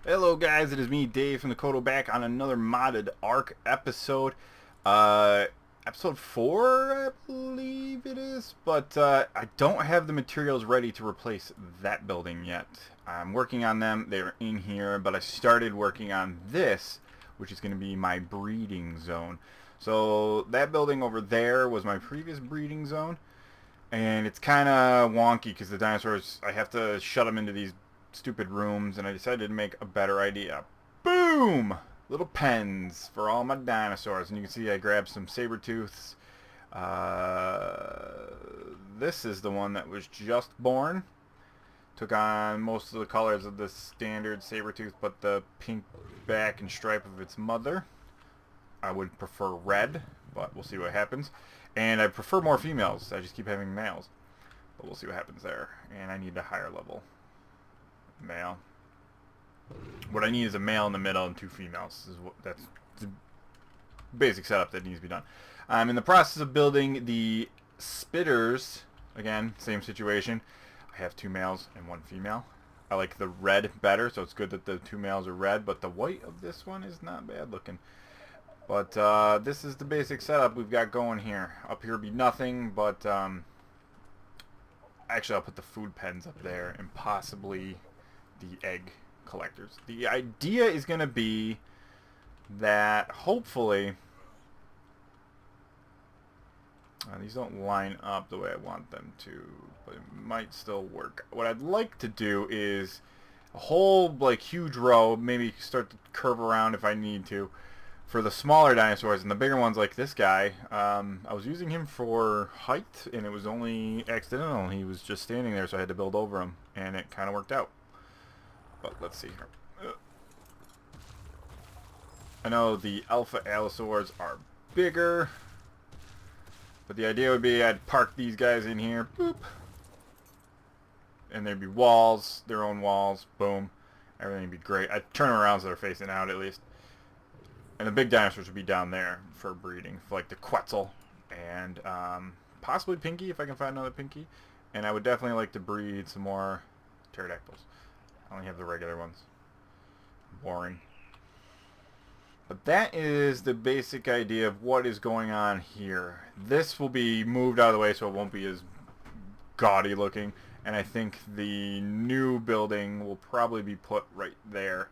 Hello guys, it is me, Dave from the Kodo, back on another modded ARK episode. Episode 4, I believe it is. But I don't have the materials ready to replace that building yet. I'm working on them, they're in here, but I started working on this, which is going to be my breeding zone. So that building over there was my previous breeding zone. And it's kind of wonky because the dinosaurs, I have to shut them into these stupid rooms, and I decided to make a better idea. Boom! Little pens for all my dinosaurs. And you can see I grabbed some saber-tooths. This is the one that was just born. Took on most of the colors of the standard saber-tooth, but the pink back and stripe of its mother. I would prefer red, but we'll see what happens. And I prefer more females. I just keep having males. But we'll see what happens there. And I need a higher level male. What I need is a male in the middle and 2 females. That's the basic setup that needs to be done. I'm in the process of building the spitters. Again, same situation. I have 2 males and 1 female. I like the red better, so it's good that the 2 males are red, but the white of this one is not bad looking. But this is the basic setup we've got going here. Up here will be nothing, but actually I'll put the food pens up there and possibly the egg collectors. The idea is going to be that hopefully these don't line up the way I want them to, but it might still work. What I'd like to do is a whole huge row, maybe start to curve around if I need to, for the smaller dinosaurs, and the bigger ones like this guy, I was using him for height, and it was only accidental. He was just standing there, so I had to build over him, and it kind of worked out. But let's see here. I know the alpha allosaurs are bigger, but the idea would be I'd park these guys in here, boop, and there'd be walls, their own walls, boom, everything would be great. I'd turn them around so they're facing out at least. And the big dinosaurs would be down there for breeding, for like the Quetzal and possibly Pinky if I can find another Pinky. And I would definitely like to breed some more pterodactyls. I only have the regular ones. Boring. But that is the basic idea of what is going on here. This will be moved out of the way so it won't be as gaudy looking. And I think the new building will probably be put right there.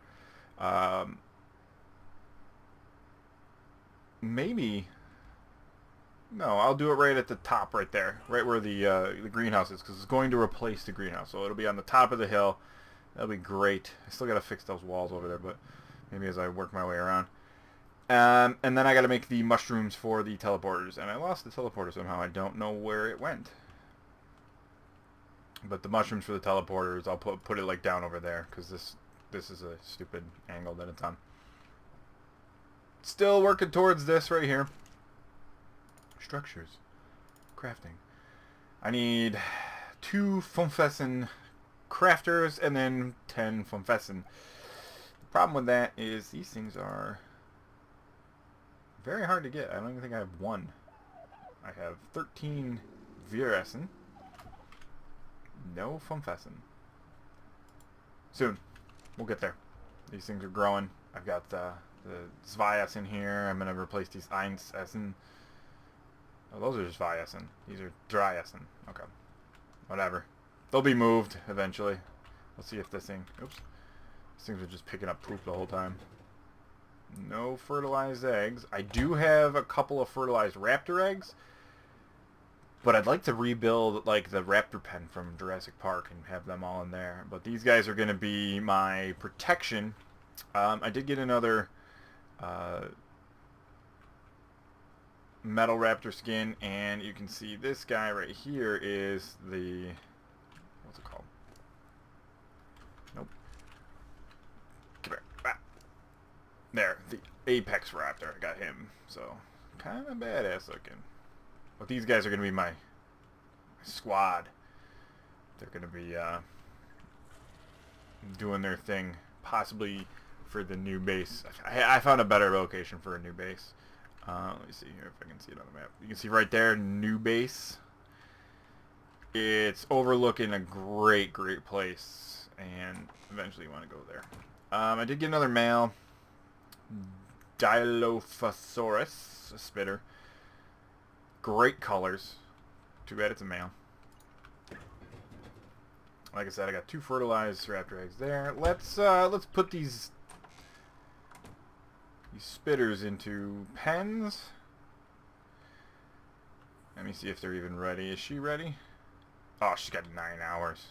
Maybe. No, I'll do it right at the top right there. Right where the greenhouse is, because it's going to replace the greenhouse. So it'll be on the top of the hill. That'll be great. I still got to fix those walls over there, but maybe as I work my way around. And then I got to make the mushrooms for the teleporters. And I lost the teleporter somehow. I don't know where it went. But the mushrooms for the teleporters, I'll put it like down over there, because this is a stupid angle that it's on. Still working towards this right here. Structures. Crafting. I need 2 Fonfessen crafters and then 10 Fonfessen. The problem with that is these things are very hard to get. I don't even think I have 1. I have 13 Viressen. No Fonfessen. Soon. We'll get there. These things are growing. I've got the Zvias in here. I'm going to replace these Einsessen. Oh, those are just Viessen. These are Dryessen. Okay. Whatever. They'll be moved eventually. Let's see if this thing... Oops. These things are just picking up poop the whole time. No fertilized eggs. I do have a couple of fertilized raptor eggs. But I'd like to rebuild like the raptor pen from Jurassic Park and have them all in there. But these guys are going to be my protection. I did get another metal raptor skin, and you can see this guy right here is the, what's it called? Nope. Come here. Ah. There, the apex raptor. I got him. So kind of badass looking. But these guys are going to be my squad. They're going to be doing their thing, possibly for the new base. I found a better location for a new base. Let me see here if I can see it on the map. You can see right there, new base. It's overlooking a great place, and eventually you want to go there. I did get another male. Dilophosaurus, a spitter. Great colors. Too bad it's a male. Like I said, I got 2 fertilized raptor eggs there. Let's put these spitters into pens. Let me see if they're even ready. Is she ready? Oh, she's got 9 hours.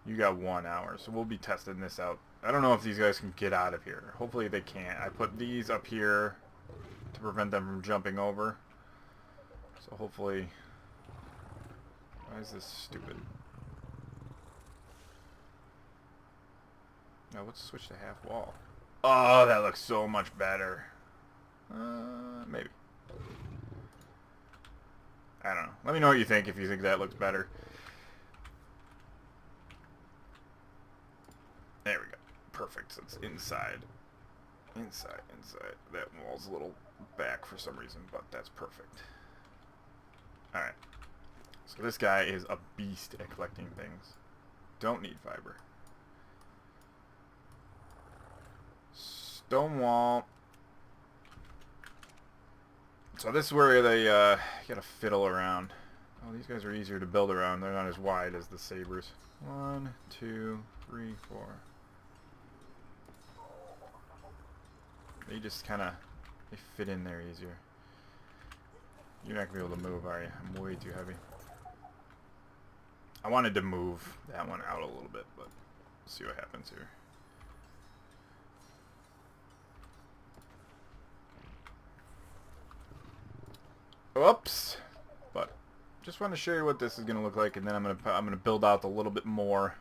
You got 1 hour, so we'll be testing this out. I don't know if these guys can get out of here. Hopefully they can't. I put these up here to prevent them from jumping over. So hopefully... Why is this stupid? Now let's switch to half wall. Oh, that looks so much better. Maybe. I don't know. Let me know what you think if you think that looks better. There we go. Perfect. So it's inside. Inside. That wall's a little back for some reason, but that's perfect. Alright. So this guy is a beast at collecting things. Don't need fiber. Stone wall. So this is where they gotta fiddle around. Oh, these guys are easier to build around. They're not as wide as the sabers. 1, 2, 3, 4. They just kind of fit in there easier. You're not gonna be able to move, are you? I'm way too heavy. I wanted to move that one out a little bit, but we'll see what happens here. Oops. But just want to show you what this is going to look like, and then I'm going to build out a little bit more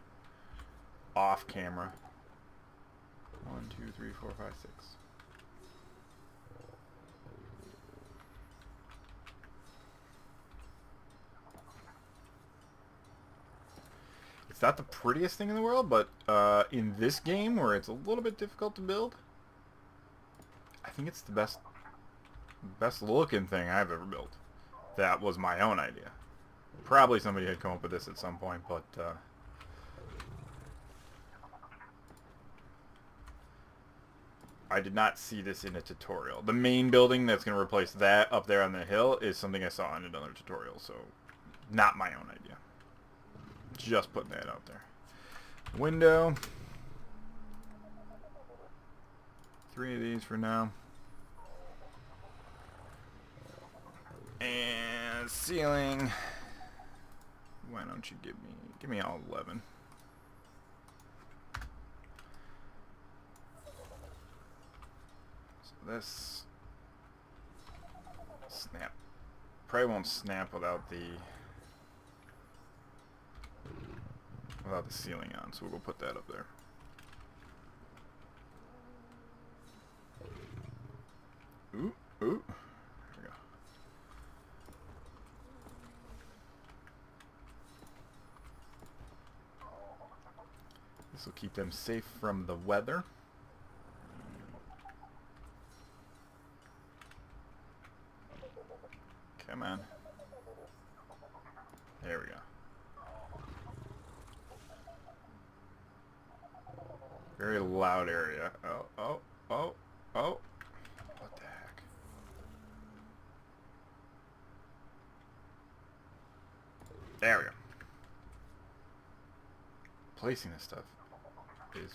off camera. 1, 2, 3, 4, 5, 6. It's not the prettiest thing in the world, but in this game where it's a little bit difficult to build, I think it's the best looking thing I've ever built. That was my own idea. Probably somebody had come up with this at some point, but I did not see this in a tutorial. The main building that's going to replace that up there on the hill is something I saw in another tutorial, so not my own idea. Just putting that out there. Window. 3 of these for now. And ceiling. Why don't you give me all 11. So this snap. Probably won't snap without the ceiling on, so we'll go put that up there. Ooh, ooh. There we go. This will keep them safe from the weather. Come on. There we go. Very loud area. Oh, oh, oh, oh. What the heck? There we go. Placing this stuff is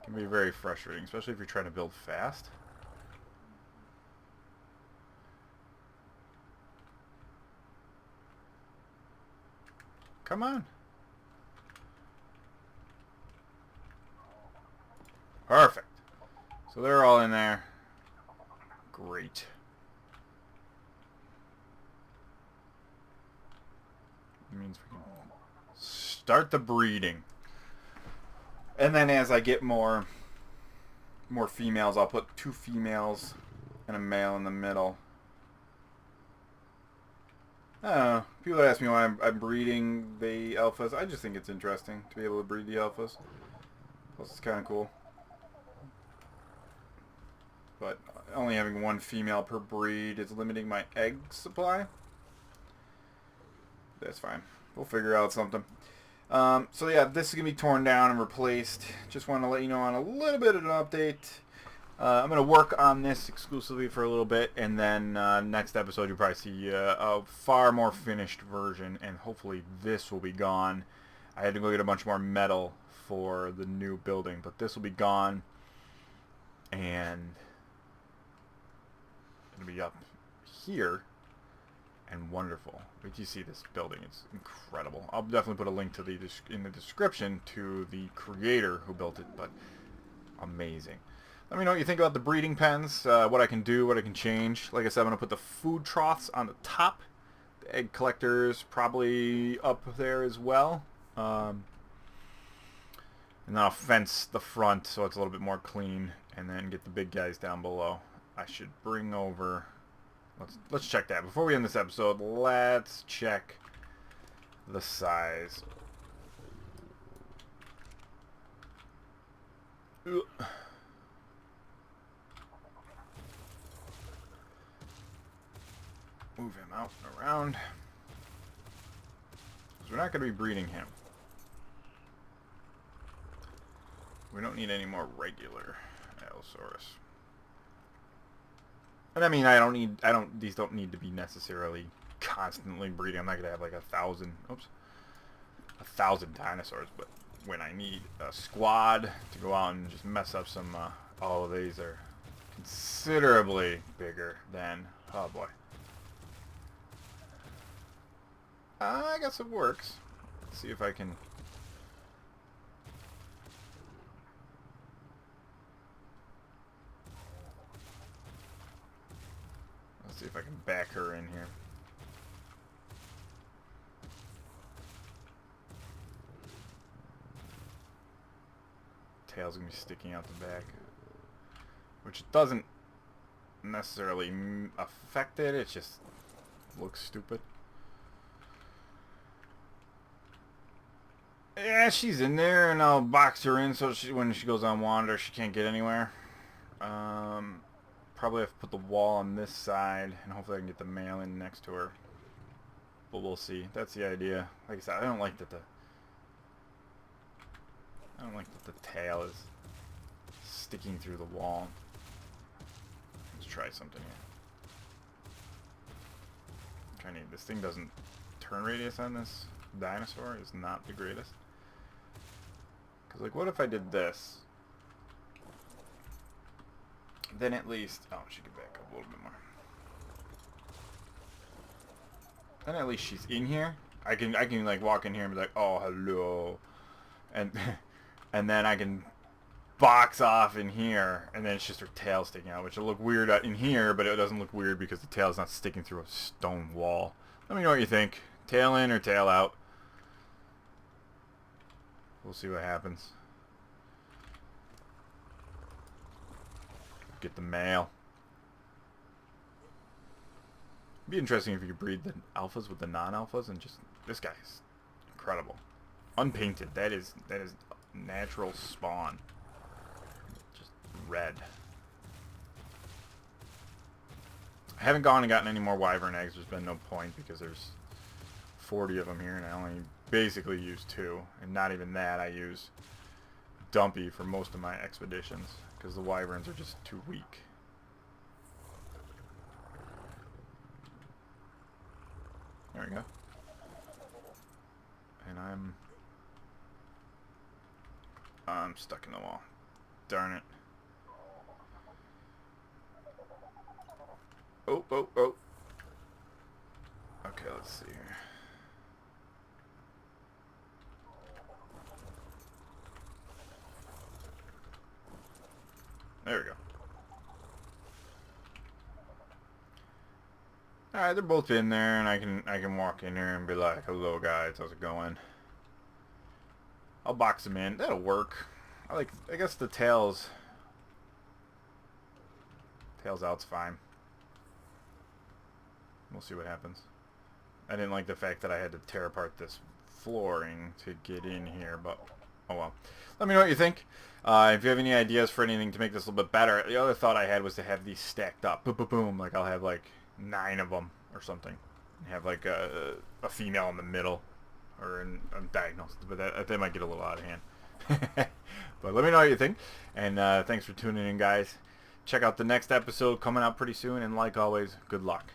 can be very frustrating, especially if you're trying to build fast. Come on. Perfect. So they're all in there. Great. It means we can start the breeding. And then as I get more females, I'll put 2 females and a male in the middle. I don't know. People ask me why I'm breeding the alphas. I just think it's interesting to be able to breed the alphas. Plus it's kind of cool. But only having 1 female per breed is limiting my egg supply. That's fine. We'll figure out something. So yeah, this is going to be torn down and replaced. Just want to let you know on a little bit of an update. I'm going to work on this exclusively for a little bit, and then next episode you'll probably see a far more finished version, and hopefully this will be gone. I had to go get a bunch more metal for the new building, but this will be gone, and it'll be up here, and wonderful. Wait till you see this building. It's incredible. I'll definitely put a link to in the description to the creator who built it, but amazing. Let me know what you think about the breeding pens, what I can do, what I can change. Like I said, I'm going to put the food troughs on the top. The egg collectors probably up there as well. And then I'll fence the front so it's a little bit more clean, and then get the big guys down below. I should bring over... Let's check that. Before we end this episode, let's check the size. Ugh. Move him out and around. Because we're not going to be breeding him. We don't need any more regular Allosaurus. And I mean, these don't need to be necessarily constantly breeding. I'm not going to have like 1,000 dinosaurs, but when I need a squad to go out and just mess up some, all of these are considerably bigger than, oh boy. I guess it works. Let's see if I can... Let's see if I can back her in here. Tail's gonna be sticking out the back, which doesn't necessarily affect it. It just looks stupid. Yeah, she's in there, and I'll box her in so when she goes on wander, she can't get anywhere. Probably have to put the wall on this side, and hopefully I can get the male in next to her. But we'll see. That's the idea. Like I said, I don't like that the tail is sticking through the wall. Let's try something here. This thing doesn't turn radius on this dinosaur is not the greatest. Because, like, what if I did this? Then at least... Oh, she could back up a little bit more. Then at least she's in here. I can like, walk in here and be like, oh, hello. And, and then I can box off in here, and then it's just her tail sticking out, which will look weird in here, but it doesn't look weird because the tail's not sticking through a stone wall. Let me know what you think. Tail in or tail out? We'll see what happens. Get the male. It'd be interesting if you could breed the alphas with the non-alphas, and just this guy's incredible. Unpainted. That is natural spawn. Just red. I haven't gone and gotten any more wyvern eggs. There's been no point because there's 40 of them here, and I only basically use 2, and not even that. I use Dumpy for most of my expeditions because the wyverns are just too weak. There we go. And I'm stuck in the wall. Darn it. Oh. Okay, let's see here. There we go. Alright, they're both in there, and I can walk in here and be like, hello guys, how's it going? I'll box them in. That'll work. I guess the tails out's fine. We'll see what happens. I didn't like the fact that I had to tear apart this flooring to get in here, but oh well. Let me know what you think. If you have any ideas for anything to make this a little bit better. The other thought I had was to have these stacked up. Boom, boom, boom. Like I'll have like 9 of them or something. And have like a female in the middle. or diagnosed, but that might get a little out of hand. But let me know what you think, and thanks for tuning in, guys. Check out the next episode coming out pretty soon, and like always, good luck.